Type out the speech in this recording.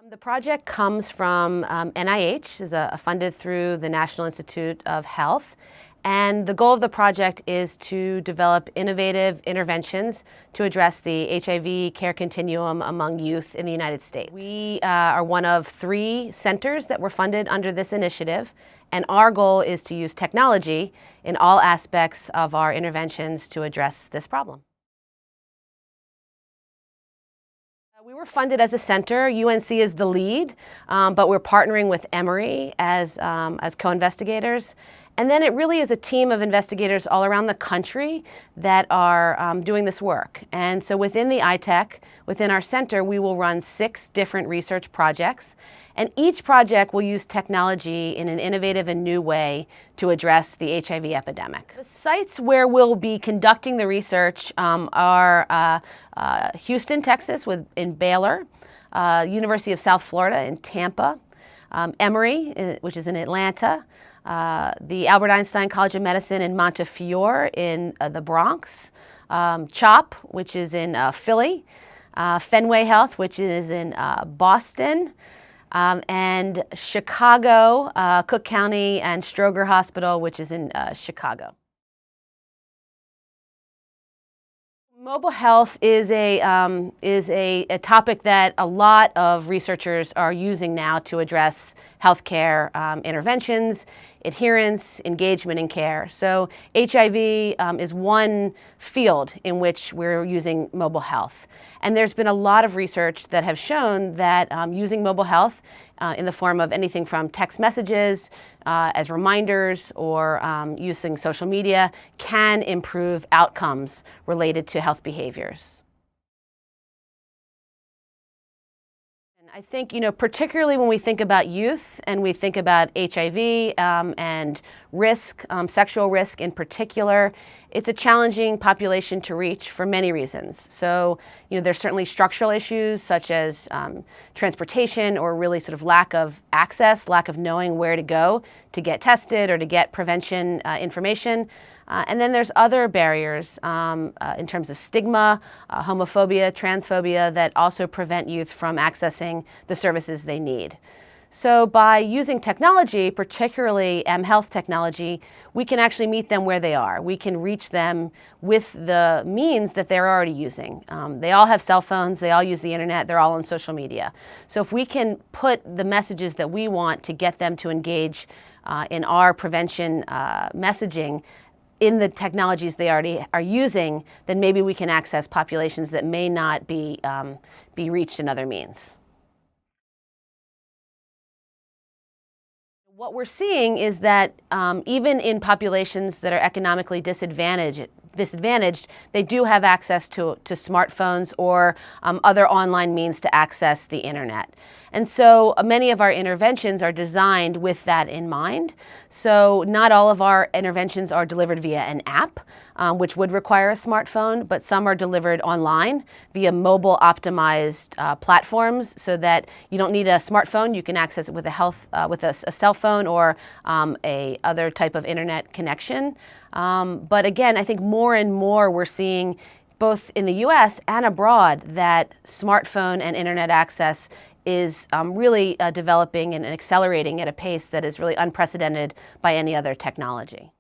The project comes from NIH, is funded through the National Institute of Health, and the goal of the project is to develop innovative interventions to address the HIV care continuum among youth in the United States. We are one of 3 centers that were funded under this initiative, and our goal is to use technology in all aspects of our interventions to address this problem. We were funded as a center. UNC is the lead, but we're partnering with Emory as co-investigators. And then it really is a team of investigators all around the country that are doing this work. And so within the iTech, within our center, we will run 6 different research projects. And each project will use technology in an innovative and new way to address the HIV epidemic. The sites where we'll be conducting the research are Houston, Texas, in Baylor, University of South Florida in Tampa, Emory, which is in Atlanta, the Albert Einstein College of Medicine in Montefiore in the Bronx, CHOP, which is in Philly, Fenway Health, which is in Boston, and Chicago, Cook County, and Stroger Hospital, which is in Chicago. Mobile health is a topic that a lot of researchers are using now to address healthcare interventions, adherence, engagement, and care. So HIV is one field in which we're using mobile health. And there's been a lot of research that have shown that using mobile health in the form of anything from text messages as reminders or using social media can improve outcomes related to health behaviors. I think, particularly when we think about youth and we think about HIV and risk, sexual risk in particular, it's a challenging population to reach for many reasons. So, there's certainly structural issues such as transportation or really sort of lack of access, lack of knowing where to go to get tested or to get prevention information. And then there's other barriers in terms of stigma, homophobia, transphobia that also prevent youth from accessing the services they need. So by using technology, particularly mHealth technology, we can actually meet them where they are. We can reach them with the means that they're already using. They all have cell phones, they all use the internet, they're all on social media. So if we can put the messages that we want to get them to engage in our prevention messaging in the technologies they already are using, then maybe we can access populations that may not be reached in other means. What we're seeing is that even in populations that are economically disadvantaged, they do have access to smartphones or other online means to access the internet. And so many of our interventions are designed with that in mind. So not all of our interventions are delivered via an app, which would require a smartphone, but some are delivered online via mobile optimized platforms so that you don't need a smartphone. You can access it with a cell phone or a other type of internet connection. But again, I think more and more we're seeing both in the US and abroad that smartphone and internet access is really developing and accelerating at a pace that is really unprecedented by any other technology.